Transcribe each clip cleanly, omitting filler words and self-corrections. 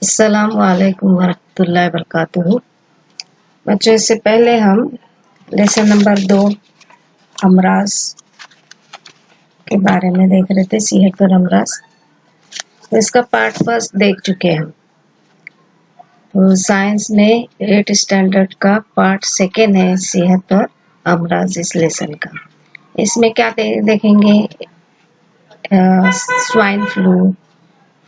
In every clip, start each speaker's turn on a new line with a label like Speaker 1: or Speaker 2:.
Speaker 1: अस्सलाम वालेकुम वरहमतुल्लाहि वबरकातुहू। बच्चों, इससे पहले हम लेसन नंबर 2 अमराज के बारे में देख रहे थे, सेहत और अमराज। तो इसका पार्ट फर्स्ट देख चुके हैं हम। तो साइंस में 8 स्टैंडर्ड का पार्ट सेकेंड है सेहत और अमराज इस लेसन का। इसमें क्या देखेंगे, स्वाइन फ्लू,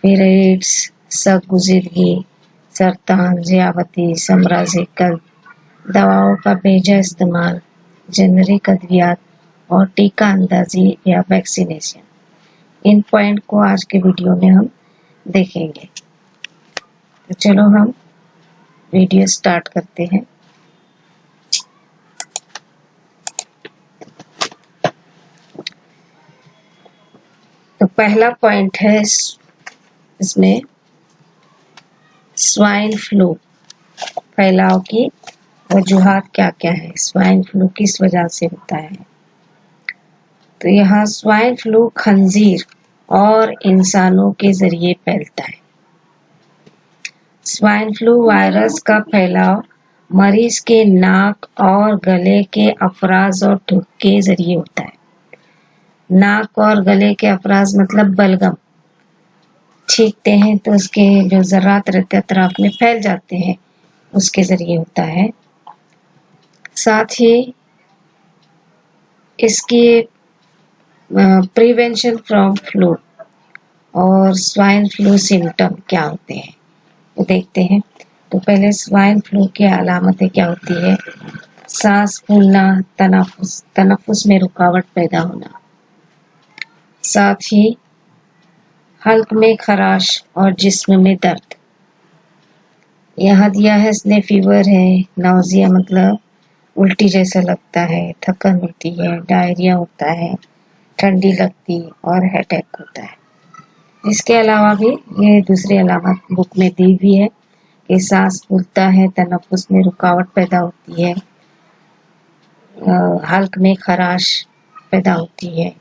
Speaker 1: फिर एड्स, सरगुजिदगी, सरतान, ज़ियावती, साम्राज्यिक दवाओं का बेजा इस्तेमाल, जेनरिक अद्वियात और टीका अंदाजी या वैक्सीनेशन। इन पॉइंट को आज के वीडियो में हम देखेंगे। तो चलो हम वीडियो स्टार्ट करते हैं। तो पहला पॉइंट है इसमें स्वाइन फ्लू फैलाव की वजूहात क्या क्या है, स्वाइन फ्लू किस वजह से होता है। तो यहाँ स्वाइन फ्लू खंजीर और इंसानों के जरिए फैलता है। स्वाइन फ्लू वायरस का फैलाव मरीज के नाक और गले के अफराज और थूक के जरिए होता है। नाक और गले के अफराज मतलब बलगम छींकते हैं तो उसके जो जर्रात रहते हैं अतराफ में फैल जाते हैं, उसके जरिए होता है। साथ ही इसकी प्रिवेंशन फ्रॉम फ्लू और स्वाइन फ्लू सिम्टम क्या होते हैं तो देखते हैं। तो पहले स्वाइन फ्लू की अलामतें क्या होती है, सांस फूलना, तनफ्फुस में रुकावट पैदा होना, साथ ही हल्क में खराश और जिस्म में दर्द। यहाँ दिया है स्ने फीवर है, नाउजिया मतलब उल्टी जैसा लगता है, थकन होती है, डायरिया होता है, ठंडी लगती और हेडेक होता है। इसके अलावा भी ये दूसरी अलामत बुक में दी हुई है कि सांस फूलता है, तनफ्फुस में रुकावट पैदा होती है, हल्क में खराश पैदा होती है,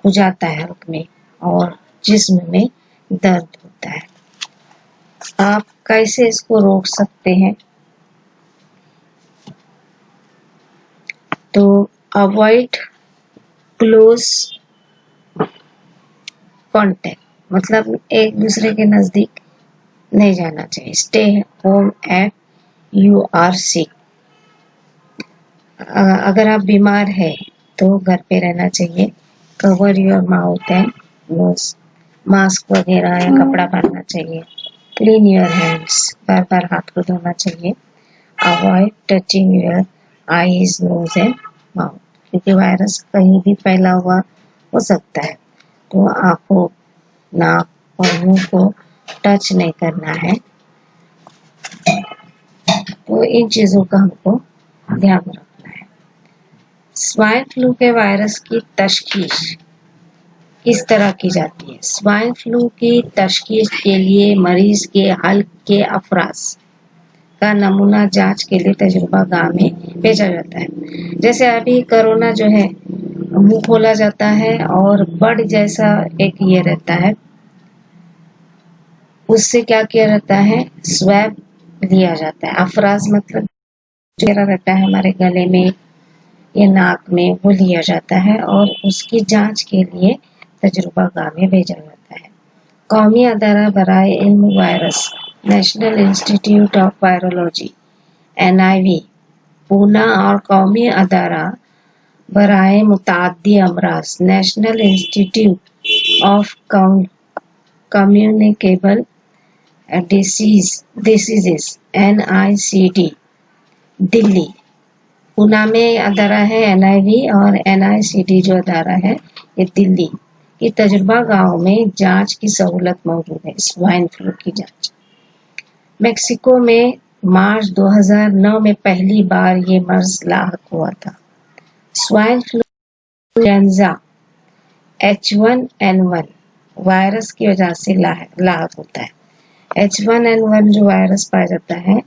Speaker 1: हो जाता है हल्क में, और जिस्म में दर्द होता है। आप कैसे इसको रोक सकते हैं? तो अवॉइड क्लोज कांटेक्ट मतलब एक दूसरे के नजदीक नहीं जाना चाहिए। Stay home at you are sick, अगर आप बीमार है तो घर पे रहना चाहिए। Cover your mouth and nose, mask वगैरह या कपड़ा पहनना चाहिए। क्लीन योर हैंड्स, बार बार हाथ को धोना चाहिए। Avoid touching your eyes, nose and mouth, क्योंकि वायरस कहीं भी फैला हुआ हो सकता है, तो आंखों, नाक और मुंह को टच नहीं करना है। तो इन चीजों का हमको ध्यान रखना है। स्वाइन फ्लू के वायरस की तशखीस किस तरह की जाती है? स्वाइन फ्लू की तशखीस के लिए मरीज के हल्क के अफराज का नमूना जांच के लिए तजुर्बा गाह में भेजा जाता है। जैसे अभी कोरोना जो है, मुंह खोला जाता है और बड जैसा एक ये रहता है, उससे क्या किया जाता है, स्वैब लिया जाता है। अफराज मतलब चेहरा रहता है हमारे गले में या नाक में, वो लिया जाता है और उसकी जांच के लिए तजुर्बा गाह में भेजा जाता है। कौमी अदारा बराए इल्म virus, national institute of virology NIV Poona और कौमी अदारा बराए मुताद्दी अमराज, national institute of communicable diseases NICD Delhi. Poona में अदारा है NIV और NICD जो अदारा है ये दिल्ली की तजुर्बा गांव में जांच की सहूलत मौजूद है, स्वाइन फ्लू की जांच। मेक्सिको में मार्च 2009 में पहली बार ये मर्ज लाहक हुआ था। Swine flu influenza H1N1 virus की वजह से लाहक होता है। H1N1 जो वायरस पाया जाता है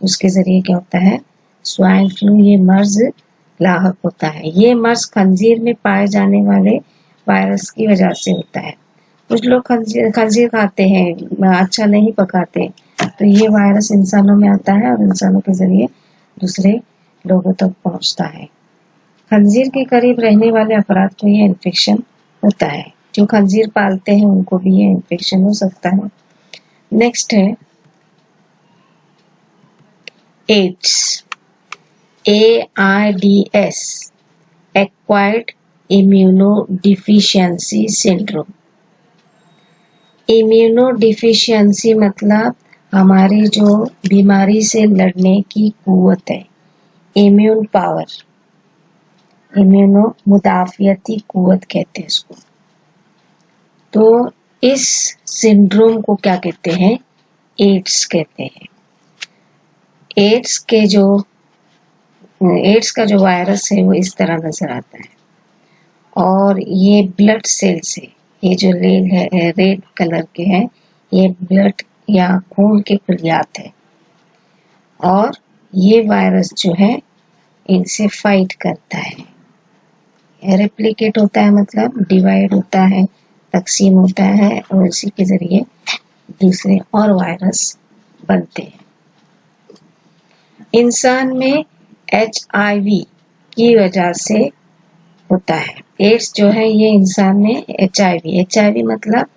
Speaker 1: उसके जरिए क्या होता है, स्वाइन फ्लू ये मर्ज लाहक होता है। ये मर्ज खंजीर में पाए जाने वाले वायरस की वजह से होता है। कुछ लोग खंजीर खाते हैं, अच्छा नहीं पकाते, तो ये वायरस इंसानों में आता है और इंसानों के जरिए दूसरे लोगों तक पहुंचता है। खंजीर के करीब रहने वाले अफराद को ये इन्फेक्शन होता है। जो खंजीर पालते हैं उनको भी ये इन्फेक्शन हो सकता है। नेक्स्ट है AIDS, AIDS, acquired immunodeficiency syndrome. Immunodeficiency मतलब हमारी जो बीमारी से लड़ने की कुव्वत है, इम्यून पावर, इम्यूनो मुदाफियती कुव्वत कहते हैं इसको। तो इस सिंड्रोम को क्या कहते हैं? एड्स कहते हैं। एड्स का जो वायरस है वो इस तरह नजर आता है और ये ब्लड सेल से, ये जो रेड कलर के हैं, ये ब्लड या खून के खलियात है और ये वायरस जो है इनसे फाइट करता है। रेप्लिकेट होता है मतलब डिवाइड होता है, तकसीम होता है और इसी के जरिए दूसरे और वायरस बनते हैं। इंसान में HIV की वजह से होता है। एड्स जो है ये इंसान में HIV मतलब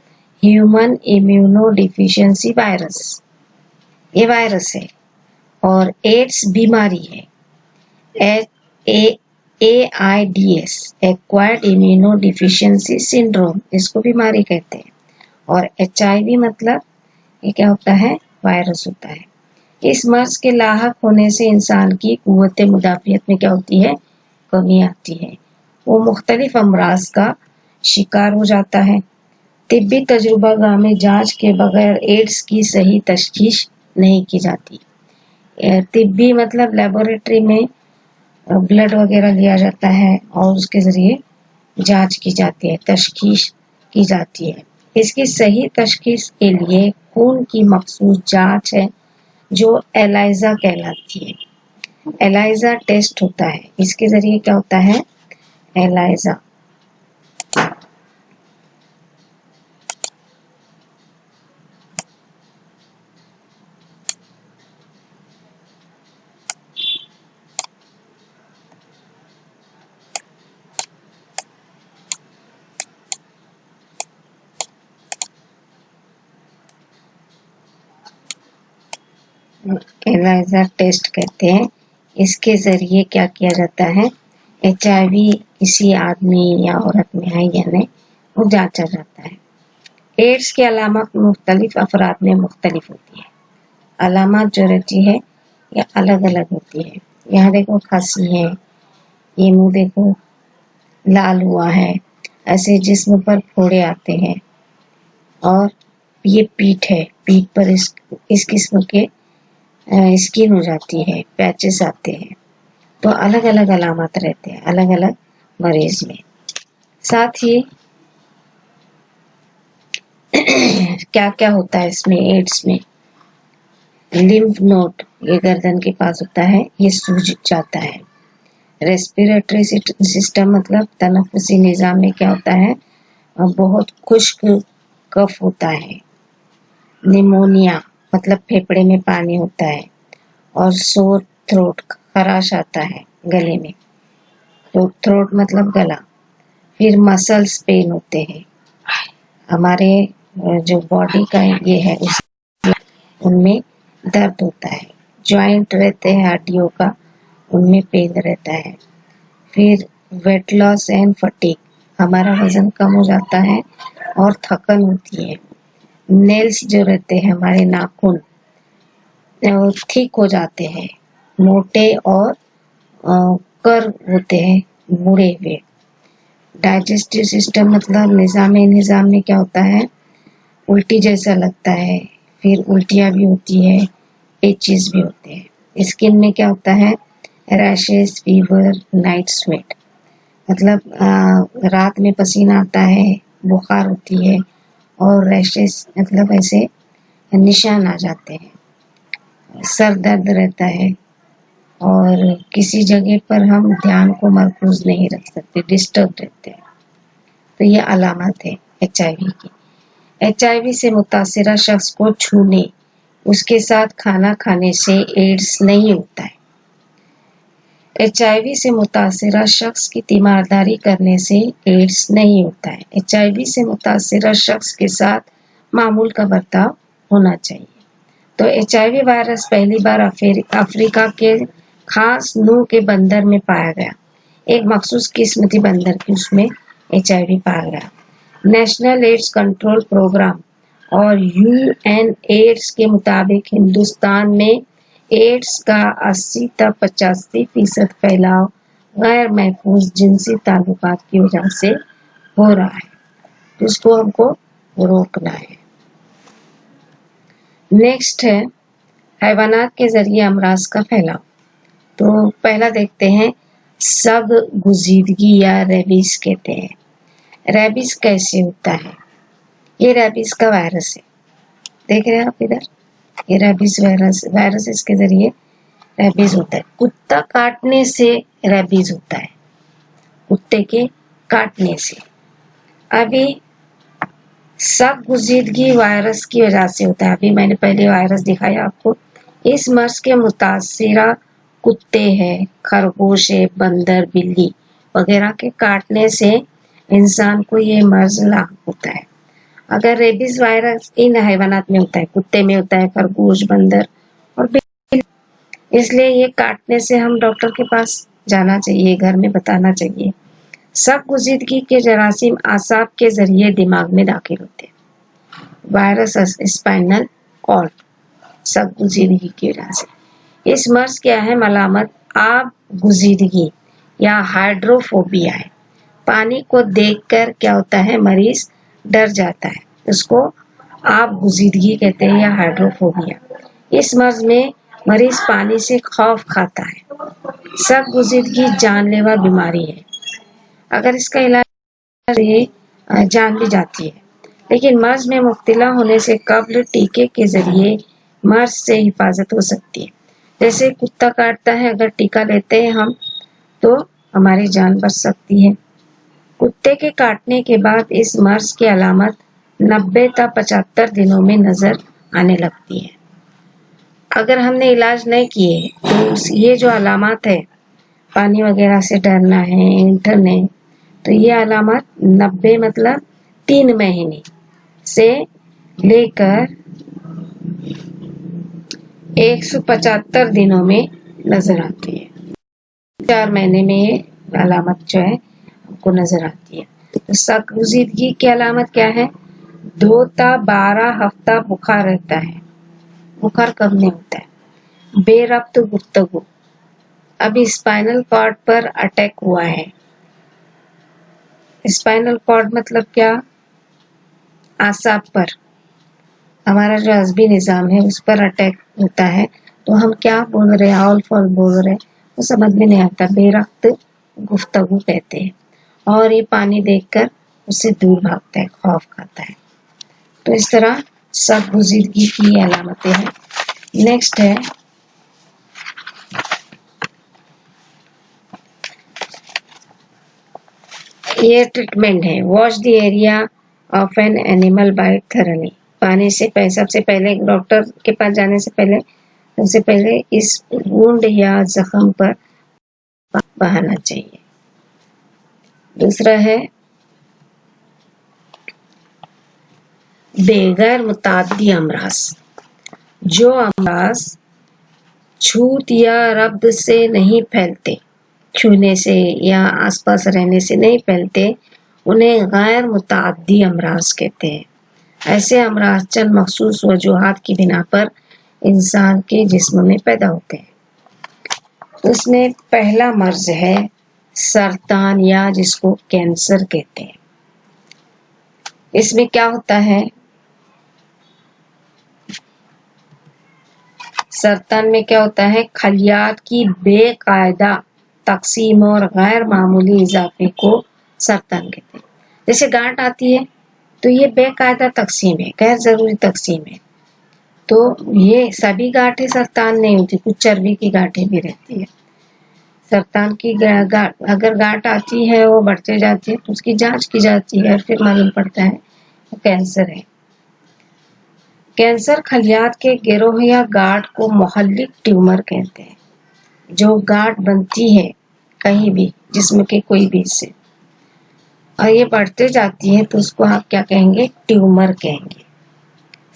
Speaker 1: ह्यूमन इम्यूनो डिफिशियंसी वायरस, ये वायरस है और एड्स बीमारी है। AIDS acquired immuno deficiency syndrome, इसको बीमारी कहते हैं। और HIV मतलब ये क्या होता है? वायरस होता है। इस मर्ज के लाहक होने से इंसान की कुव्वत मुदाफियत में क्या होती है? कमी आती है। वो मुख्तलिफ अमराज का शिकार हो जाता है। तिब्बी तजुर्बागाह में जांच के बगैर एड्स की सही तशखीस नहीं की जाती। तिब्बी मतलब लेबोरेटरी में ब्लड वगैरह लिया जाता है और उसके जरिए जांच की जाती है, तशखीस की जाती है। इसकी सही तशखीस के लिए खून की मखसूस जांच है जो एलाइजा कहलाती है। एलाइजा टेस्ट होता है, इसके जरिए क्या होता है? एलाइजा एलाइजा टेस्ट कहते हैं। इसके जरिए क्या किया जाता है? HIV किसी आदमी या औरत में है या नहीं वो जांचा जाता है। एड्स की अलामत मुख्तलिफ अफराद में मुख्तलिफ होती है। अलामत जो रहती है ये अलग अलग होती है। यहाँ देखो खांसी है, ये मुंह देखो लाल हुआ है, ऐसे जिस्म पर फोड़े आते हैं और ये पीठ है, पीठ पर इस किस्म के स्किन हो जाती है, पैचेस आते हैं। तो अलग अलग अलामत रहते हैं अलग अलग मरीज में। साथ ही क्या क्या होता है इसमें? एड्स में लिम्फ नोड, ये गर्दन के पास होता है, ये सूज जाता है। रेस्पिरेटरी सिस्टम मतलब तनफ्फुसी निजाम में क्या होता है? बहुत खुश्क कफ होता है। निमोनिया मतलब फेफड़े में पानी होता है और सोर थ्रोट, खराश आता है गले में, तो थ्रोट मतलब गला। फिर मसल्स पेन होते हैं, हमारे जो बॉडी का ये है उनमें दर्द होता है। जॉइंट रहते हैं हड्डियों का, उनमें पेन रहता है। फिर वेट लॉस एंड फटीग, हमारा वजन कम हो जाता है और थकन होती है। नेल्स जो रहते हैं हमारे नाखून ठीक हो जाते हैं, मोटे और कर्व होते हैं, मुड़े हुए। डाइजेस्टिव सिस्टम मतलब निजाम में क्या होता है? उल्टी जैसा लगता है, फिर उल्टियाँ भी होती है, पेचिस भी होते हैं। स्किन में क्या होता है? रैशेस, फीवर, नाइट स्वेट मतलब रात में पसीना आता है, बुखार होती है और रैशेस मतलब ऐसे निशान आ जाते हैं। सर दर्द रहता है और किसी जगह पर हम ध्यान को मरकूज नहीं रख सकते, डिस्टर्ब रहते हैं। तो ये अलामत है HIV की। HIV से मुतासिरा शख्स को छूने, उसके साथ खाना खाने से एड्स नहीं होता है। HIV से मुतासिरा शख्स की तीमारदारी करने से एड्स नहीं होता है। HIV से मुतासिरा शख्स के साथ मामूल का बर्ताव होना चाहिए। तो HIV वायरस पहली बार अफ्रीका के खास नूह के बंदर में पाया गया। एक मखसूस किस्म थी बंदर की, उसमें HIV पाया गया। नेशनल एड्स कंट्रोल प्रोग्राम और UN एड्स के मुताबिक हिंदुस्तान में एड्स का 80 तक 85% फैलाव गैर महफूज जिनसी ताल्लुकात की वजह से हो रहा है, तो इसको हमको रोकना है। नेक्स्ट है हैवानात के जरिए अमराज का फैलाव। तो पहला देखते हैं सब गुजीदगी या रेबीज कहते हैं। रेबीज कैसे होता है? ये रेबीज का वायरस है, देख रहे हैं आप इधर, ये रेबीज वायरस इसके जरिए रेबीज होता है। कुत्ता काटने से रेबीज होता है, कुत्ते के काटने से। अभी सब गुजीदगी वायरस की वजह से होता है। अभी मैंने पहले वायरस दिखाया आपको। इस मर्ज के मुतासिरा कुत्ते हैं, खरगोश है, बंदर, बिल्ली वगैरह के काटने से इंसान को ये मर्ज लाक होता है। अगर रेबीज वायरस इन हैवानात में होता है, कुत्ते में होता है, खरगोश, बंदर और बिल्ली, इसलिए ये काटने से हम डॉक्टर के पास जाना चाहिए, घर में बताना चाहिए। सब गुजीदगी के जरासीम आसाब के जरिए दिमाग में दाखिल होते हैं। वायरस स्पाइनल कॉर्ड सब गुजीदगी की वजह से। इस मर्ज की अहम अलामत आब गुजीदगी या हाइड्रोफोबिया है। पानी को देखकर क्या होता है, मरीज डर जाता है, उसको आब गुजीदगी कहते हैं या हाइड्रोफोबिया। इस मर्ज में मरीज पानी से खौफ खाता है। सब गुजीदगी जानलेवा बीमारी है। अगर इसका इलाज जान भी जाती है, लेकिन मर्ज में मुब्तला होने से कब्ल टीके के जरिए मर्ज से हिफाजत हो सकती है। जैसे कुत्ता काटता है, अगर टीका लेते हैं हम तो हमारी जान बच सकती है। कुत्ते के काटने के बाद इस मर्ज की अलामत 90 से 75 दिनों में नजर आने लगती है। अगर हमने इलाज नहीं किए तो ये जो अलामत है, पानी वगैरह से डरना है, इंठन है, तो ये अलामत 90 मतलब 3 महीने से लेकर 175 दिनों में नजर आती है। 4 महीने में ये अलामत जो है हमको नजर आती है। तो सबगुजीदगी की अलामत क्या है? 2 से 12 हफ्ता बुखार रहता है। बुखार कब नहीं होता है? बेरब्त गुफ्तगू। अभी स्पाइनल कॉर्ड पर अटैक हुआ है। स्पाइनल कॉर्ड मतलब क्या? आसाब पर, हमारा जो अज़बी निज़ाम है उस पर अटैक होता है, तो हम क्या बोल रहे हैं, ऑल फॉल बोल रहे हैं, वो समझ में नहीं आता। बेरब्त गुफ्तगू कहते हैं। और ये पानी देखकर उससे दूर भागता है, खौफ खाता है। तो इस तरह सब गुजीदगी की अलामतें हैं। नेक्स्ट है ये ट्रीटमेंट है। Wash the area of an animal bite thoroughly. पानी से पहले, सबसे पहले डॉक्टर के पास जाने से पहले सबसे पहले इस वुंड या जख्म पर बहाना चाहिए। दूसरा है बेगैर मुताद्दी अमराज। जो अमराज छूत या रब्द से नहीं फैलते, छूने से या आसपास रहने से नहीं फैलते, उन्हें गैर मुताद्दी अमराज कहते हैं। ऐसे अमराज चंद मखसूस वजूहात की बिना पर इंसान के जिस्म में पैदा होते हैं। उसमें पहला मर्ज है सरतान या जिसको कैंसर कहते हैं। इसमें क्या होता है? सरतान में क्या होता है? खलियात की बेकायदा तकसीम और गैर मामूली इजाफे को सरतान कहते हैं। जैसे गांठ आती है तो ये बेकायदा तकसीम है, गैर जरूरी तकसीम है। तो ये सभी गांठें सरतान नहीं होती, कुछ चर्बी की गांठें भी रहती है। सरतान की अगर गांठ आती है, वो बढ़ते जाती है तो उसकी जांच की जाती है और फिर मालूम पड़ता है वो कैंसर है। कैंसर खलियात के गिरोह या गांठ को मोहल्लिक ट्यूमर कहते हैं। जो गांठ बनती है कहीं भी जिस्म के कोई भी हिस्से और ये बढ़ते जाती है तो उसको आप क्या कहेंगे, ट्यूमर कहेंगे।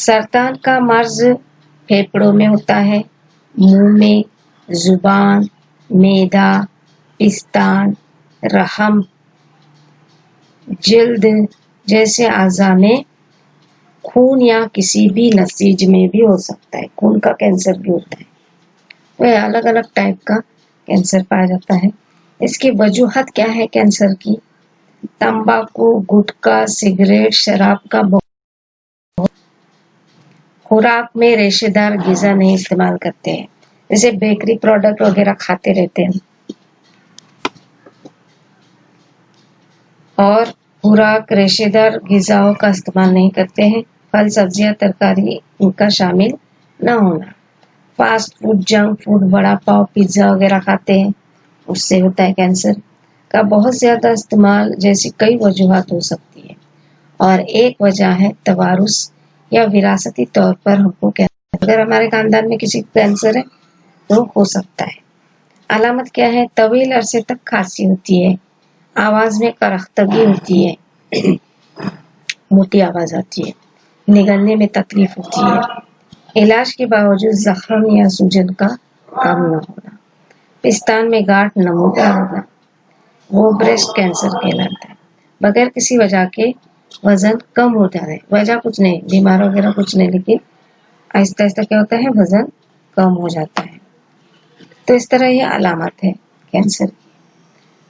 Speaker 1: सरतान का मर्ज फेफड़ों में होता है, मुंह में, जुबान, मेदा, पिस्तान, रहम, जिल्द जैसे अज़ा में, खून या किसी भी नसीज में भी हो सकता है। खून का कैंसर भी होता है। वह अलग अलग टाइप का कैंसर पाया जाता है। इसकी वजूहत क्या है कैंसर की? तंबाकू, गुटखा, सिगरेट, शराब का खुराक में रेशेदार ग़िज़ा नहीं इस्तेमाल करते हैं, जैसे बेकरी प्रोडक्ट वगैरह खाते रहते हैं और खुराक रेशेदार ग़िज़ाओं का इस्तेमाल नहीं करते हैं। फल, सब्जियां, तरकारी इनका शामिल न होना। Fast food, junk food, vada pav, pizza वगैरह खाते हैं, उससे होता है कैंसर। का बहुत ज़्यादा इस्तेमाल जैसी कई वजूहत हो सकती है और एक वजह है तवारुस या विरासती तौर पर हमको कैंसर। अगर हमारे खानदान में किसी को कैंसर है तो हो सकता है। अलामत क्या है? तवील अरसे तक खांसी होती है, आवाज में करख्तगी होती है, मोटी आवाज आती है, निगलने में तकलीफ होती है, इलाज के बावजूद जख्म या सूजन का कम न होना, पिस्तान में गांठ नमूदार होना, वो ब्रेस्ट कैंसर कहलाता है। बगैर किसी वजह के वजन कम होता है, वजह कुछ नहीं, बीमार वगैरह कुछ नहीं, लेकिन आहिस्ता आहिस्ता क्या होता है, वजन कम हो जाता है। तो इस तरह ये अलामत है कैंसर की।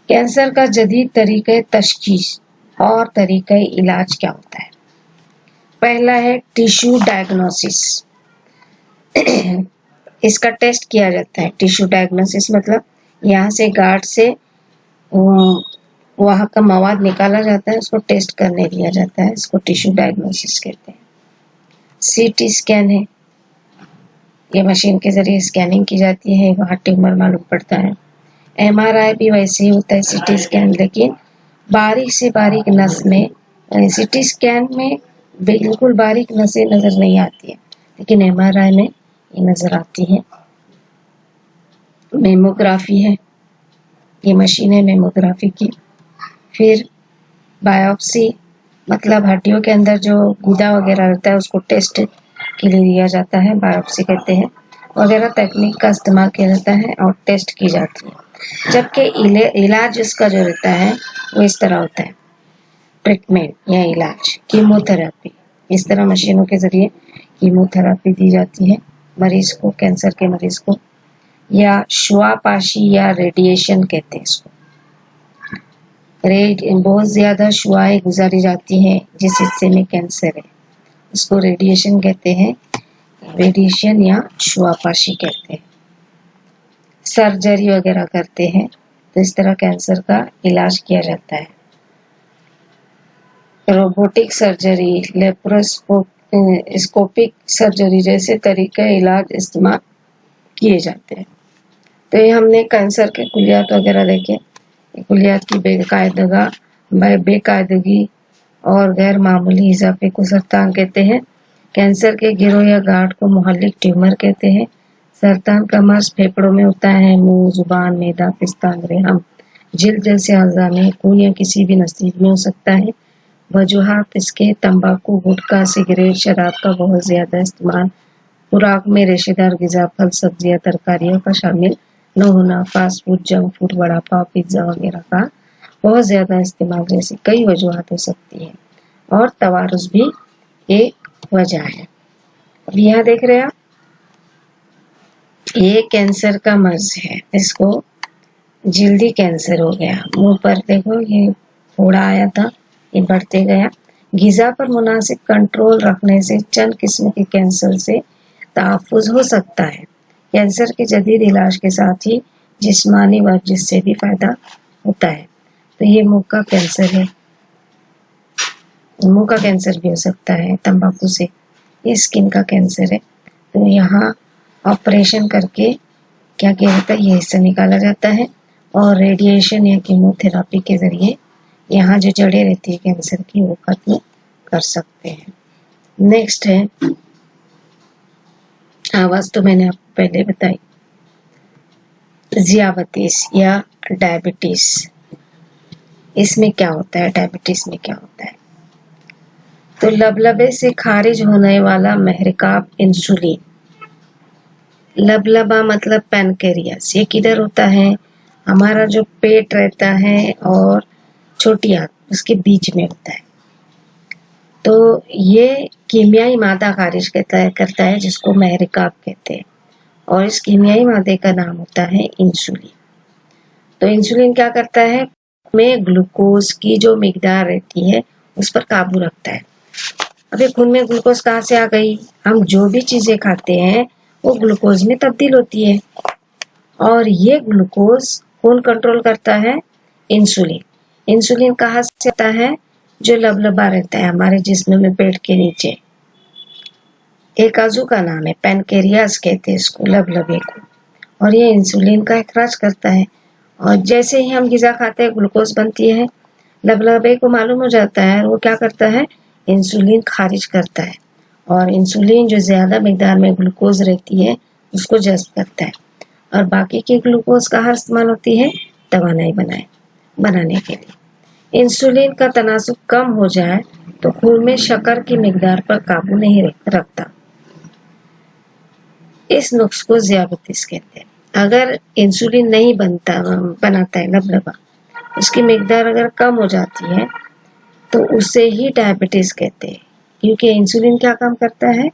Speaker 1: कैंसर का जदीद तरीक़े तशखीस और तरीक़े इलाज क्या होता है? पहला है टिश्यू डायग्नोसिस। इसका टेस्ट किया जाता है। टिश्यू डायग्नोसिस मतलब यहाँ से गांठ से वहाँ का मवाद निकाला जाता है, उसको टेस्ट करने दिया जाता है, इसको टिश्यू डायग्नोसिस कहते हैं। सीटी स्कैन है, ये मशीन के जरिए स्कैनिंग की जाती है, वहाँ ट्यूमर मालूम पड़ता है। एमआरआई भी वैसे ही होता है, सीटी स्कैन, लेकिन बारीक से बारीक नस में, सीटी स्कैन में बिल्कुल बारीक नसें नजर नहीं आती है, लेकिन एमआरआई में ये नजर आती है। मेमोग्राफी है, ये मशीन है मेमोग्राफी की। फिर बायोप्सी मतलब हड्डियों के अंदर जो गूदा वगैरह रहता है उसको टेस्ट के लिए दिया जाता है, बायोप्सी कहते हैं। वगैरह तकनीक का इस्तेमाल किया जाता है और टेस्ट की जाती है। जबकि इलाज इसका जो रहता है वो इस तरह होता है, ट्रीटमेंट या इलाज, कीमोथेरेपी। इस तरह मशीनों के जरिए कीमोथेरेपी दी जाती है मरीज को, कैंसर के मरीज को, या शुआपाशी या रेडिएशन कहते हैं इसको। बहुत ज्यादा शुआएं गुजारी जाती हैं जिस हिस्से में कैंसर है, इसको रेडिएशन कहते हैं, रेडिएशन या शुआपाशी कहते हैं। सर्जरी वगैरह करते हैं, तो इस तरह कैंसर का इलाज किया जाता है। रोबोटिक सर्जरी, लेप्रोस्कोपिक सर्जरी जैसे तरीके इलाज इस्तेमाल किए जाते हैं। तो ये हमने कैंसर के कुलियात वगैरह देखे। कुलियात की बेकायदगी और गैर मामूली इजाफे को सरतान कहते हैं। कैंसर के गिरोह या गांठ को मोहल्लिक ट्यूमर कहते हैं। सरतान का मर्ज फेफड़ों में होता है, मुंह, जुबान, मेदा, पिस्तान, रेहम, जिल्द जैसे अज़ा में, खून या किसी भी नसीब में हो सकता है। वजूहात इसके तंबाकू, गुटखा, सिगरेट, शराब का बहुत ज्यादा इस्तेमाल, खुराक में रेशेदार ग़िज़ा, फल, सब्जियां, तरकारियों का शामिल न होना, fast food, junk food, vada pav, pizza वगैरह का बहुत ज्यादा इस्तेमाल जैसी कई वजूहत हो सकती है और तवारुस भी एक वजह है। अब यहाँ देख रहे हैं आप, ये कैंसर का मर्ज है, इसको जिल्दी कैंसर हो गया। मुंह पर देखो ये फोड़ा आया था, ये बढ़ते गया। ग़िज़ा पर मुनासिब कंट्रोल रखने से चंद किस्म के कैंसर से तहफ़्फ़ुज़ हो सकता है। कैंसर के जदीद इलाज के साथ ही जिस्मानी वर्जिश से भी फायदा होता है। तो ये मुंह का कैंसर है, मुंह का कैंसर भी हो सकता है तंबाकू से। ये स्किन का कैंसर है, तो यहाँ ऑपरेशन करके क्या किया जाता है, ये हिस्सा निकाला जाता है और रेडिएशन या कीमोथेरेपी के जरिए यहाँ जो जड़ें रहती है कैंसर की वो खत्म कर सकते हैं। नेक्स्ट है आवाज तो मैंने आपको पहले बताई। ज़ियाबतीस या डायबिटीज, इसमें क्या होता है, डायबिटीज में क्या होता है? तो लबलबे से खारिज होने वाला महरिकाब इंसुलिन। लबलबा मतलब पैनक्रियास, ये किधर होता है? हमारा जो पेट रहता है और छोटी आंत, उसके बीच में होता है। तो ये कीमियाई मादा खारिज करता है जिसको महरिकाब कहते हैं, और इस कीमियाई मादे का नाम होता है इंसुलिन। तो इंसुलिन क्या करता है? में ग्लूकोज की जो मिकदार रहती है उस पर काबू रखता है। अभी खून में ग्लूकोज कहाँ से आ गई? हम जो भी चीजें खाते हैं वो ग्लूकोज में तब्दील होती है, और ये ग्लूकोज कौन कंट्रोल करता है? इंसुलिन। इंसुलिन कहाँ से आता है? जो लबलबा रहता है हमारे जिस्म में पेट के नीचे, एक आजू का नाम है, पैनक्रियास कहते हैं इसको, लबलबे को, और ये इंसुलिन का इखराज करता है। और जैसे ही हम ग़िज़ा खाते हैं ग्लूकोज बनती है, लबलबे को मालूम हो जाता है, वो क्या करता है? इंसुलिन खारिज करता है, और इंसुलिन जो ज्यादा मिकदार में ग्लूकोज रहती है उसको जज्ब करता है, और बाकी की ग्लूकोज कहाँ इस्तेमाल होती है? दवाई बनाने के लिए। इंसुलिन का तनासुब कम हो जाए तो खून में शक्कर की मिकदार पर काबू नहीं रखता। इस नुक्स को ज़ियाबतीस कहते हैं। अगर इंसुलिन नहीं बनाता है लबलबा, उसकी मिकदार अगर कम हो जाती है तो उसे ही डायबिटीज कहते हैं, क्योंकि इंसुलिन क्या काम करता है?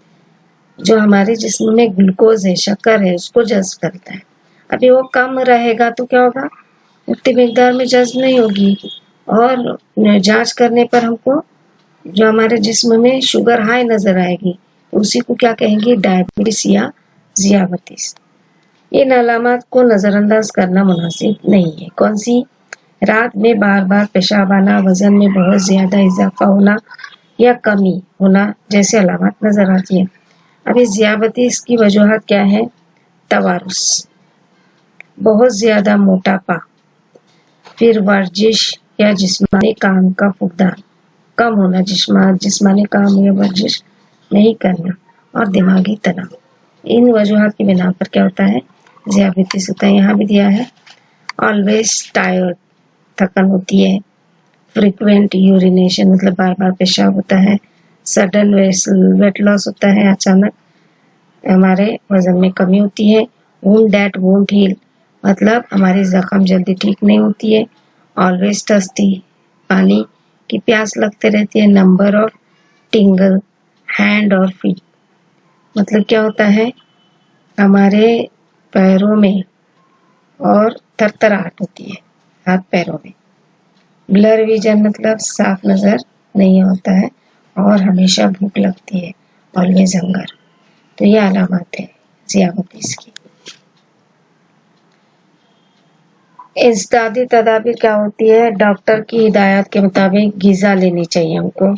Speaker 1: जो हमारे जिस्म में ग्लूकोज है, शक्कर है, उसको जज्ब करता है। अभी वो कम रहेगा तो क्या होगा? उतनी मिकदार में जज्ब नहीं होगी, और जांच करने पर हमको जो हमारे जिस्म में शुगर हाई नजर आएगी, उसी को क्या कहेंगे? डायबिटीज या ज़ियाबतीस। इन अलामत को नजरअंदाज करना मुनासिब नहीं है। कौन सी? रात में बार बार पेशाब आना, वजन में बहुत ज्यादा इजाफा होना या कमी होना जैसे अलामत नजर आती है। अभी ज़ियाबतीस की वजूहत क्या है? तवारुस, बहुत ज्यादा मोटापा, फिर वर्जिश या जिस्मानी काम का फुकदान कम होना, जिस्मानी काम या वर्जिश नहीं करना, और दिमागी तनाव। इन वजूहत की बिना पर क्या होता है? ज़ियाबतीस होता है। यहाँ भी दिया है, ऑलवेज टायर्ड, थकन होती है, फ्रीक्वेंट यूरिनेशन मतलब बार बार पेशाब होता है, सडन वेट लॉस होता है, अचानक हमारे वजन में कमी होती है, वुंड दैट वोंट हील मतलब हमारी जख्म जल्दी ठीक नहीं होती है, ऑलवेज थर्स्टी, पानी की प्यास लगते रहती है, नंबर ऑफ टिंगल हैंड और फीट मतलब क्या होता है? हमारे पैरों में और थरथराहट होती है हाथ पैरों में। ब्लर विजन मतलब साफ नजर नहीं होता है, और हमेशा भूख लगती है, ऑलवेज हंगर। तो ये अलामत है ज़ियाबतीस की। इस्तादी तदाबीर क्या होती है? डॉक्टर की हिदायत के मुताबिक ग़िज़ा लेनी चाहिए हमको,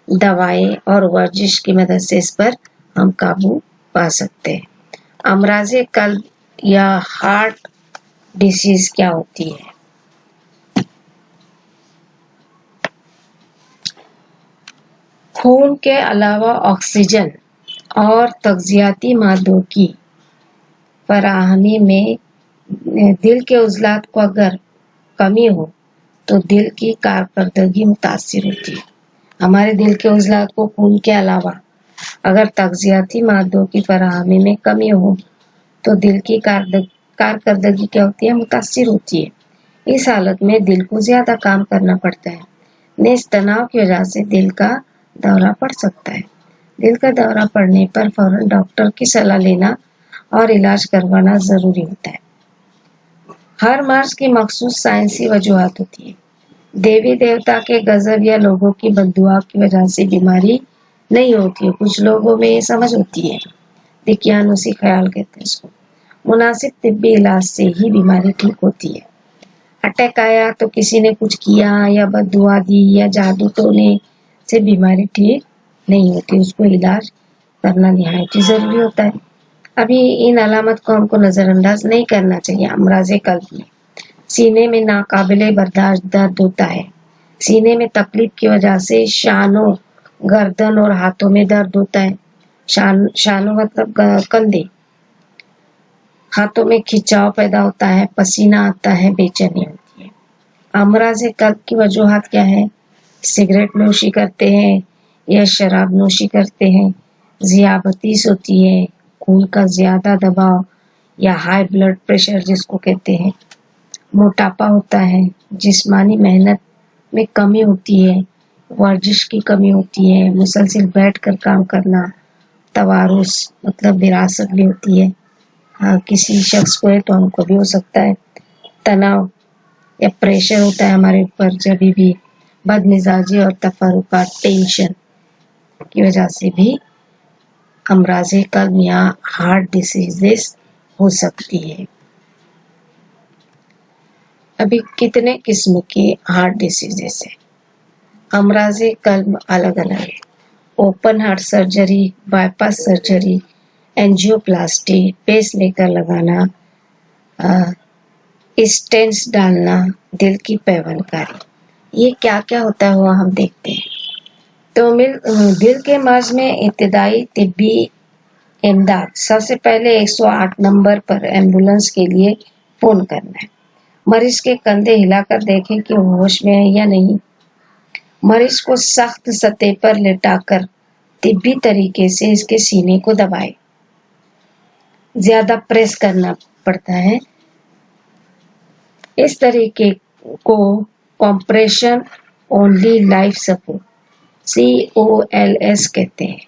Speaker 1: दवाएं और वर्जिश की मदद से इस पर हम काबू पा सकते हैं। अमराज़े कल्ब या हार्ट डिसीज क्या होती है? खून के अलावा ऑक्सीजन और तग़ज़ियाती मादों की फराहमी में दिल के उज़लात को अगर कमी हो तो दिल की कारकर्दगी मुतासिर होती है। हमारे दिल के उज़लात को खून के अलावा अगर तग़ज़ियाती मादों की फराहमी में कमी हो तो दिल की कारकर्दगी क्या होती है? मुतासिर होती है। इस हालत में दिल को ज्यादा काम करना पड़ता है। नेज़ तनाव की वजह से दिल का दौरा पड़ सकता है। दिल का दौरा पड़ने पर फौरन डॉक्टर की सलाह लेना और इलाज करवाना जरूरी होता है। हर मर्ज की मखसूस साइंसी वजूहत होती है। देवी देवता के गजब या लोगों की बद्दुआ की वजह से बीमारी नहीं होती है। कुछ लोगों में ये समझ होती है, दिक्यानुसी ख्याल कहते हैं इसको। मुनासिब तिब्बी इलाज से ही बीमारी ठीक होती है। अटैक आया तो किसी ने कुछ किया या बद्दुआ दी या जादू टोने से बीमारी ठीक नहीं होती, उसको इलाज करना निहायत ही जरूरी होता है। अभी इन अलामत को हमको नजरअंदाज नहीं करना चाहिए। अमराज़े कल्ब में सीने में नाकाबिले बर्दाश्त दर्द होता है। सीने में तकलीफ की वजह से शानों, गर्दन और हाथों में दर्द होता है। शानों मतलब कंधे। हाथों में खिंचाव पैदा होता है, पसीना आता है, बेचैनी होती है। अमराज कल्ब की वजूहात क्या है? सिगरेट नोशी करते हैं या शराब नोशी करते हैं, ज़ियाबतीस होती है, खून का ज्यादा दबाव या हाई ब्लड प्रेशर जिसको कहते हैं, मोटापा होता है, जिस्मानी मेहनत में कमी होती है, वर्जिश की कमी होती है, मुसलसल बैठ कर काम करना, तवारुस मतलब विरासत भी होती है। हाँ, किसी शख्स को है तो हमको भी हो सकता है। तनाव या प्रेशर होता है हमारे ऊपर, जब भी बदमिजाजी और तफरुका टेंशन की वजह से भी अमराज़े कल्ब या हार्ट डिसीजेस हो सकती है। अभी कितने किस्म की हार्ट डिसीजेस है? अमराज़े कल्ब अलग अलग है। Open heart surgery, bypass surgery, angioplasty, pacemaker लगाना, स्टेंट्स डालना, दिल की पैवनकारी, ये क्या क्या होता है वो हम देखते हैं। तो दिल के मर्ज में इब्तदाई तिब्बी इमदाद, सबसे पहले 108 नंबर पर एम्बुलेंस के लिए फोन करना है। मरीज के कंधे हिलाकर देखें कि वो होश में है या नहीं। मरीज को सख्त सतह पर लेटाकर तिब्बी तरीके से इसके सीने को दबाएं। ज्यादा प्रेस करना पड़ता है। इस तरीके को compression only life support COLS कहते हैं।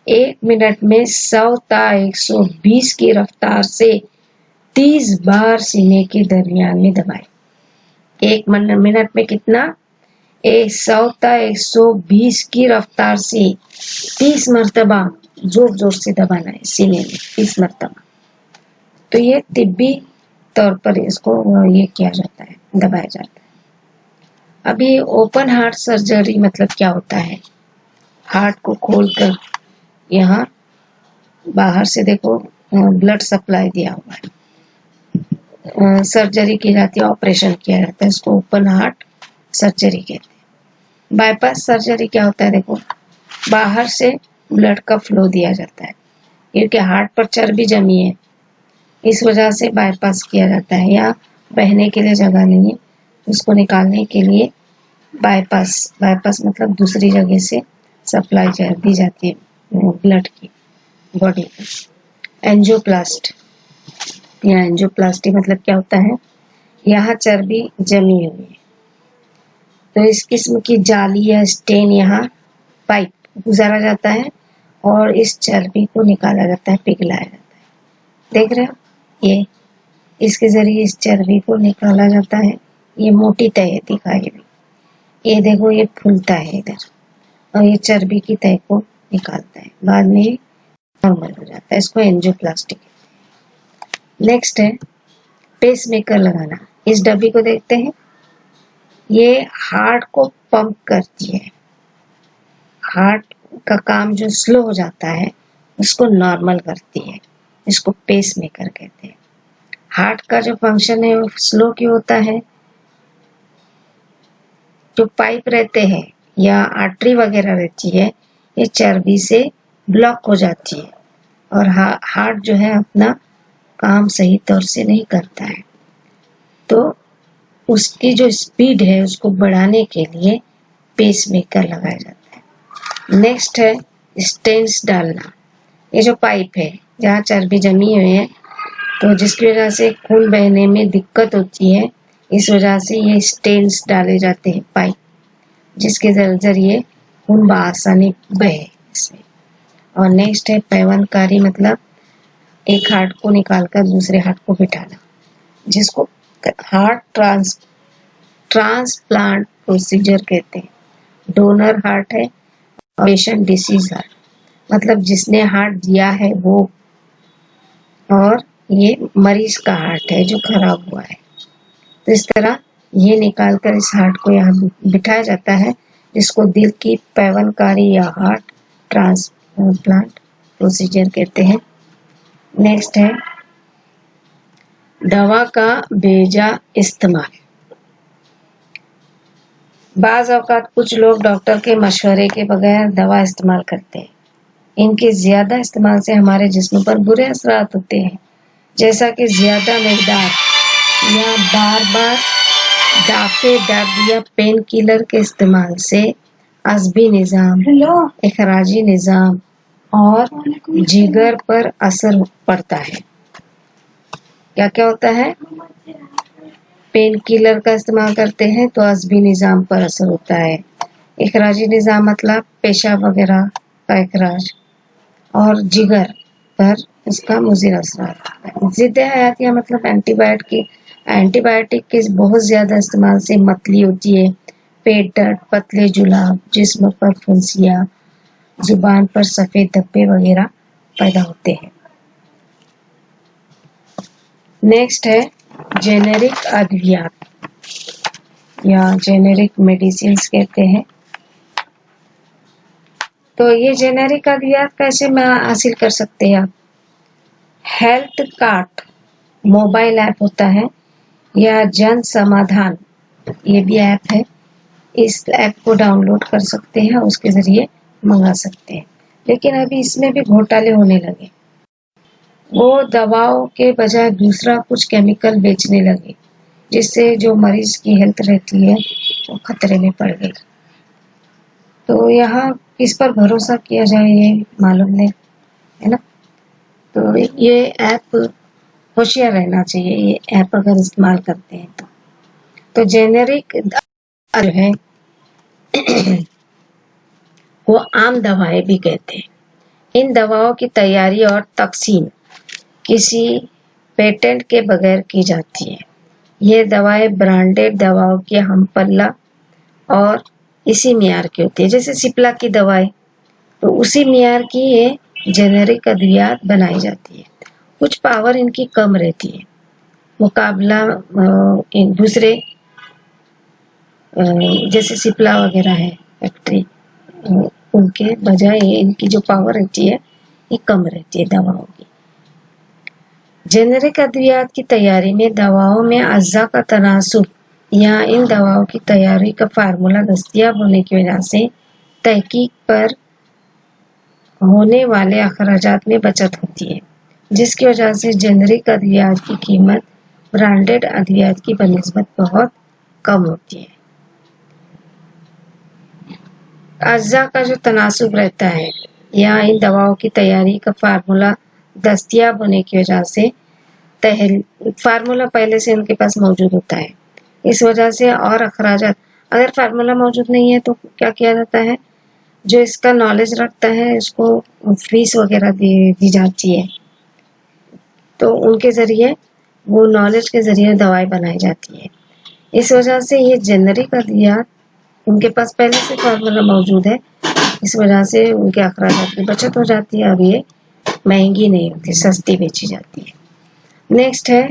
Speaker 1: 1 मिनट में 100 ता 120 की रफ्तार से 30 बार सीने के दरमियान में दबाएं। 1 मिनट में कितना? 100 ता 120 की रफ्तार से 30 मरतबा जोर जोर से दबाना है सीने में, 30 मरतबा। तो ये तिब्बी तौर पर इसको ये किया जाता है, दबाया जाता है। अभी ओपन हार्ट सर्जरी मतलब क्या होता है? हार्ट को खोलकर यहाँ बाहर से देखो ब्लड सप्लाई दिया हुआ है, सर्जरी की जाती है, ऑपरेशन किया जाता है, इसको ओपन हार्ट सर्जरी कहते हैं। बाईपास सर्जरी क्या होता है? देखो बाहर से ब्लड का फ्लो दिया जाता है, क्योंकि हार्ट पर चर्बी जमी है, इस वजह से बाईपास किया जाता है, या बहने के लिए जगह नहीं है, उसको निकालने के लिए बाईपास मतलब दूसरी जगह से सप्लाई दी जाती है ब्लड की बॉडी को। एंजियोप्लास्टी मतलब क्या होता है? यहाँ चर्बी जमी हुई है, तो इस किस्म की जाली या स्टेन यहाँ पाइप गुजारा जाता है और इस चर्बी को निकाला जाता है, पिघलाया जाता है। देख रहे हो, ये इसके जरिए इस चर्बी को निकाला जाता है। ये मोटी तय दिखाई भी, ये देखो ये फूलता है इधर, और ये चर्बी की तय को निकालता है, बाद में नॉर्मल हो जाता है। इसको एंजियोप्लास्टी कहते हैं। नेक्स्ट है पेसमेकर लगाना। इस डब्बी को देखते हैं, ये हार्ट को पंप करती है। हार्ट का काम जो स्लो हो जाता है उसको नॉर्मल करती है, इसको पेसमेकर कहते हैं। हार्ट का जो फंक्शन है वो स्लो क्यों होता है? जो पाइप रहते हैं या आर्टरी वगैरह रहती है, ये चर्बी से ब्लॉक हो जाती है और हार्ट जो है अपना काम सही तौर से नहीं करता है। तो उसकी जो स्पीड है उसको बढ़ाने के लिए पेसमेकर लगाया जाता है। नेक्स्ट है स्टेंट्स डालना। ये जो पाइप है जहाँ चर्बी जमी हुई है, तो जिसकी वजह से खून बहने में दिक्कत होती है, इस वजह से ये स्टेंट्स डाले जाते हैं पाइप, जिसके जरिए खून बआसानी बहे इसमें। और नेक्स्ट है पैवनकारी, मतलब एक हार्ट को निकालकर दूसरे हार्ट को बिठाना, जिसको हार्ट ट्रांसप्लांट प्रोसीजर कहते हैं। डोनर हार्ट है और पेशेंट डिसीज हार्ट, मतलब जिसने हार्ट दिया है वो, और ये मरीज का हार्ट है जो खराब हुआ है। तो इस तरह ये निकालकर इस हार्ट को यहाँ बिठाया जाता है, जिसको दिल की पैवनकारी या हार्ट ट्रांसप्लांट प्रोसीजर कहते हैं। नेक्स्ट है दवा का बेजा इस्तेमाल। बाज़ औक़ात कुछ लोग डॉक्टर के मशवरे के बगैर दवा इस्तेमाल करते हैं। इनके ज्यादा इस्तेमाल से हमारे जिस्म पर बुरे असरात होते हैं, जैसा कि ज्यादा मकदार या बार बार दाफे दर्द या पेन किलर के इस्तेमाल से अज़बी निज़ाम, इखराजी निज़ाम और जिगर पर असर पड़ता है। क्या क्या होता है? पेन किलर का इस्तेमाल करते हैं तो अज़बी निज़ाम पर असर होता है, इखराजी निज़ाम मतलब पेशाब वगैरह का इखराज, और जिगर पर उसका मुज़िर असर होता है। ज़िद्द हयातिया मतलब एंटीबायोटिक के बहुत ज़्यादा इस्तेमाल से मतली होती है, पेट दर्द, पतले जुलाब, जिस्म पर फुंसियाँ, जुबान पर सफ़ेद धब्बे वगैरह पैदा होते हैं। नेक्स्ट है जेनेरिक अद्वियात या जेनेरिक मेडिसिन्स कहते हैं। तो ये जेनेरिक अद्वियात कैसे हासिल कर सकते हैं आप? हेल्थ कार्ट मोबाइल ऐप होता है या जन समाधान, ये भी ऐप है। इस ऐप को डाउनलोड कर सकते हैं, उसके जरिए मंगा सकते हैं। लेकिन अभी इसमें भी घोटाले होने लगे, वो दवाओं के बजाय दूसरा कुछ केमिकल बेचने लगे, जिससे जो मरीज की हेल्थ रहती है वो खतरे में पड़ गई। तो यहाँ किस पर भरोसा किया जाए ये मालूम नहीं, है ना। तो ये ऐप होशियार रहना चाहिए, ये ऐप अगर इस्तेमाल करते हैं तो जेनेरिक जो है वो आम दवाएं भी कहते हैं। इन दवाओं की तैयारी और तकसीम किसी पेटेंट के बगैर की जाती है। ये दवाएं ब्रांडेड दवाओं के हम पल्ला और इसी मियार की होती है। जैसे सिप्ला की दवाएं, तो उसी मियार की ये जेनेरिक अद्वियात बनाई जाती है। कुछ पावर इनकी कम रहती है मुकाबला इन दूसरे जैसे सिप्ला वगैरह है फैक्ट्री, उनके बजाय इनकी जो पावर रहती है ये कम रहती है दवाओं की। जेनेरिक अद्वियात की तैयारी में दवाओं में अज्जा का तनासुब या इन दवाओं की तैयारी का फार्मूला दस्तयाब होने की वजह से तहकीक पर होने वाले अखराजात में बचत होती है, जिसकी वजह से जेनेरिक अद्वियात की कीमत ब्रांडेड अद्वियात की बनिस्बत बहुत कम होती है। अज्जा का जो तनासुब रहता है या इन दवाओं की तैयारी का फार्मूला दस्तयाब होने की वजह से फार्मूला पहले से उनके पास मौजूद होता है, इस वजह से और अखराजात। अगर फार्मूला मौजूद नहीं है तो क्या किया जाता है, जो इसका नॉलेज रखता है उसको फीस वगैरह दी जाती है, तो उनके जरिए वो नॉलेज के जरिए दवाएं बनाई जाती है। इस वजह से ये जेनेरिक अद्वियात उनके पास पहले से फार्मूला मौजूद है, इस वजह से उनके अखराजात की बचत हो जाती है। अब ये महंगी नहीं होती, सस्ती बेची जाती है। नेक्स्ट है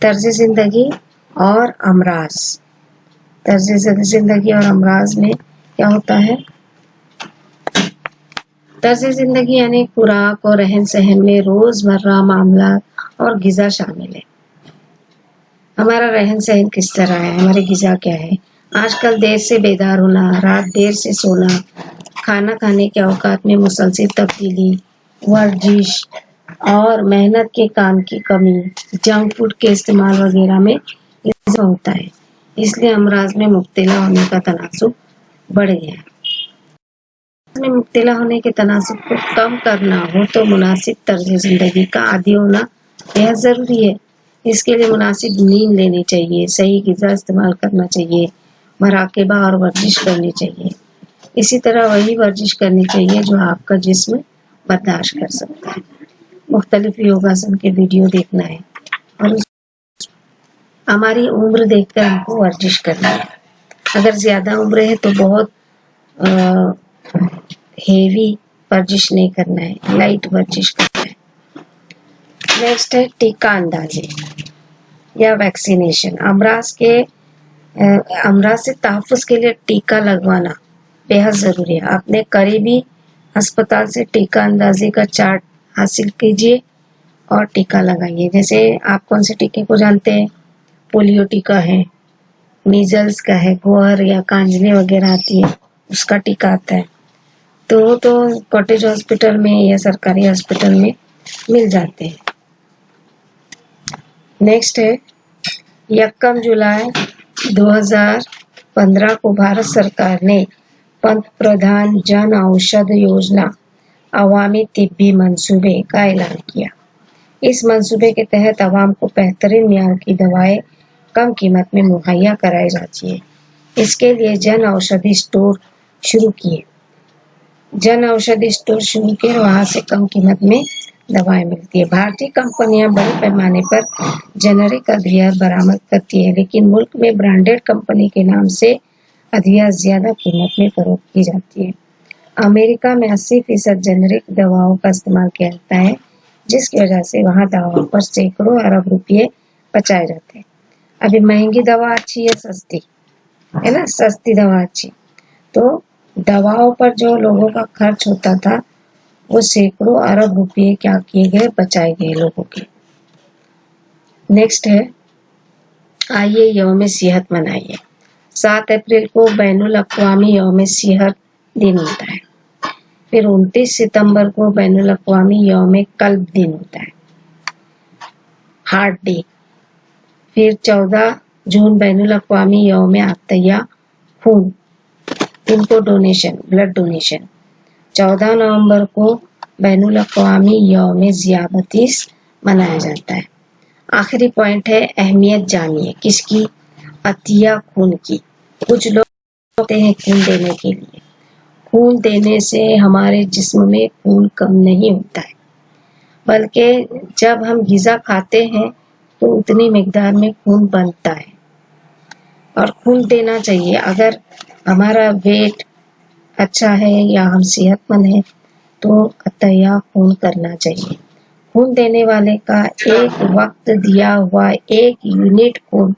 Speaker 1: तर्ज जिंदगी और अमराज। तर्ज जिंदगी और अमराज में क्या होता है? तर्ज जिंदगी यानी खुराक और रहन सहन में रोजमर्रा मामला और गिजा शामिल है। हमारा रहन सहन किस तरह है, हमारी गिजा क्या है। आजकल देर से बेदार होना, रात देर से सोना, खाना खाने के औकात में मुसलसल तब्दीली, वर्जिश और मेहनत के काम की कमी, जंक फूड के इस्तेमाल वगैरह में इजाफा होता है। इसलिए अमराज में मुब्तला होने का तनासुब बढ़ गया है। में मुब्तला होने के तनासुब को कम करना हो तो मुनासिब तर्ज जिंदगी का आदी होना बेहद ज़रूरी है। इसके लिए मुनासिब नींद लेनी चाहिए, सही ग़िज़ा इस्तेमाल करना चाहिए, मराक़बा और वर्जिश करनी चाहिए। इसी तरह वही वर्जिश करनी चाहिए जो आपका जिस्म बर्दाश्त कर सकता है। मुख्तलिफ योगासन के वीडियो देखना है और हमारी उम्र देखकर हमको वर्जिश करनी है। अगर ज़्यादा उम्र है तो बहुत हेवी वर्जिश नहीं करना है, लाइट वर्जिश करना है। नेक्स्ट है टीका अंदाजी या वैक्सीनेशन। अमराज से तहफ़्फ़ुज़ के लिए टीका लगवाना बेहद ज़रूरी है। अपने करीबी अस्पताल से टीका अंदाजी का चार्ट हासिल कीजिए और टीका लगाइए। जैसे आप कौन से टीके को जानते हैं? पोलियो टीका है, मीजल्स का है, गोहर या कांजले वगैरह आती है उसका टीका आता है। तो वो तो कॉटेज हॉस्पिटल में या सरकारी हॉस्पिटल में मिल जाते हैं। नेक्स्ट है 1 जुलाई 2015 को भारत सरकार ने पंत प्रधान जन औषधि योजना अवामी तिब्बी मंसूबे का ऐलान किया। इस मंसूबे के तहत आवाम को बेहतरीन म्यार की दवाएं कम कीमत में मुहैया कराई जाती है। इसके लिए जन औषधि स्टोर शुरू किए। वहां से कम कीमत में दवाएं मिलती है। भारतीय कंपनियां बड़े पैमाने पर जेनेरिक अधिया बरामद करती है, लेकिन मुल्क में ब्रांडेड कंपनी के नाम से अधिया ज्यादा कीमत में फरोख्त की जाती है। अमेरिका में 80% जेनेरिक दवाओं का इस्तेमाल किया जाता है, जिसकी वजह से वहां दवाओं पर सैकड़ों अरब रुपये बचाए जाते हैं। अभी महंगी दवा अच्छी है, सस्ती है ना, सस्ती दवा अच्छी। तो दवाओं पर जो लोगों का खर्च होता था वो सैकड़ों अरब रुपये क्या किए गए, बचाए गए लोगों के। नेक्स्ट है आइए यौम सेहत मनाइए। 7 अप्रैल को बैनुल अक़वामी यौम सेहत दिन होता है। फिर 29 सितंबर को बैनुल अक़वामी यौम कल्ब दिन होता है, हार्ट डे। फिर 14 जून बैनुल अक़वामी यौम अतैया खून, इनको डोनेशन, ब्लड डोनेशन। 14 नवंबर को बैनुल अक़वामी यौम ज़ियाबतीस मनाया जाता है। आखिरी पॉइंट है अहमियत जानिए किसकी, अतिया खून की। कुछ लोग होते हैं खून देने के लिए। खून देने से हमारे जिस्म में खून कम नहीं होता है, बल्कि जब हम ग़िज़ा खाते हैं तो उतनी मिकदार में खून बनता है और खून देना चाहिए। अगर हमारा वेट अच्छा है या हम सेहतमंद हैं तो अतैया खून करना चाहिए। खून देने वाले का एक वक्त दिया हुआ 1 यूनिट खून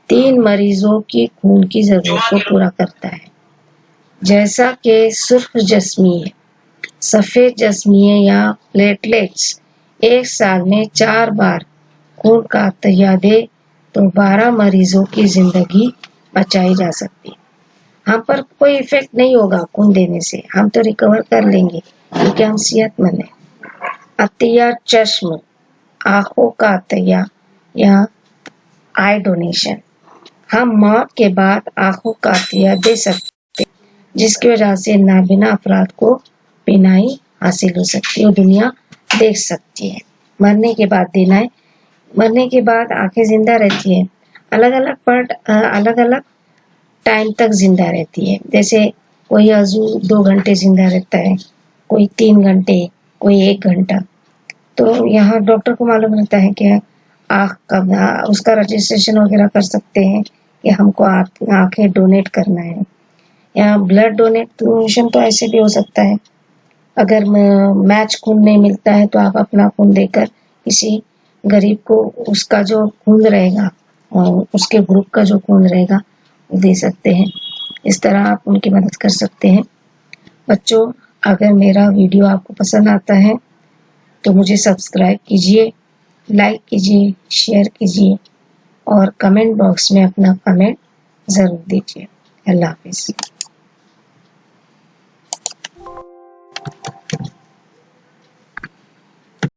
Speaker 1: 3 मरीजों की खून की जरूरत को पूरा करता है। जैसा कि सुर्ख जस्मीय, सफेद जस्मीय या प्लेटलेट्स एक साल में 4 बार खून का अतैया दे तो 12 मरीजों की जिंदगी बचाई जा सकती है। हम पर कोई इफेक्ट नहीं होगा खून देने से, हम तो रिकवर कर लेंगे क्योंकि हम सेहतमंद हैं। अतिया चश्म, आंखों का अतिया या आई डोनेशन, हम मौत के बाद आंखों का अतिया दे सकते हैं, जिसकी वजह से नाबिना अफराद को बीनाई हासिल हो सकती है और दुनिया देख सकती है। मरने के बाद देना है। मरने के बाद आंखें जिंदा रहती है, अलग अलग पार्ट अलग अलग टाइम तक जिंदा रहती है। जैसे कोई अजू 2 घंटे जिंदा रहता है, कोई 3 घंटे, कोई 1 घंटा। तो यहाँ डॉक्टर को मालूम रहता है कि आँख का उसका रजिस्ट्रेशन वगैरह कर सकते हैं कि हमको आँखें डोनेट करना है। या ब्लड डोनेशन तो ऐसे भी हो सकता है, अगर मैच खून नहीं मिलता है तो आप अपना खून देकर किसी गरीब को उसका जो खून रहेगा और उसके ग्रुप का जो खून रहेगा वो दे सकते हैं। इस तरह आप उनकी मदद कर सकते हैं। बच्चों, अगर मेरा वीडियो आपको पसंद आता है तो मुझे सब्सक्राइब कीजिए, लाइक कीजिए, शेयर कीजिए और कमेंट बॉक्स में अपना कमेंट ज़रूर दीजिए। अल्लाह हाफिज़।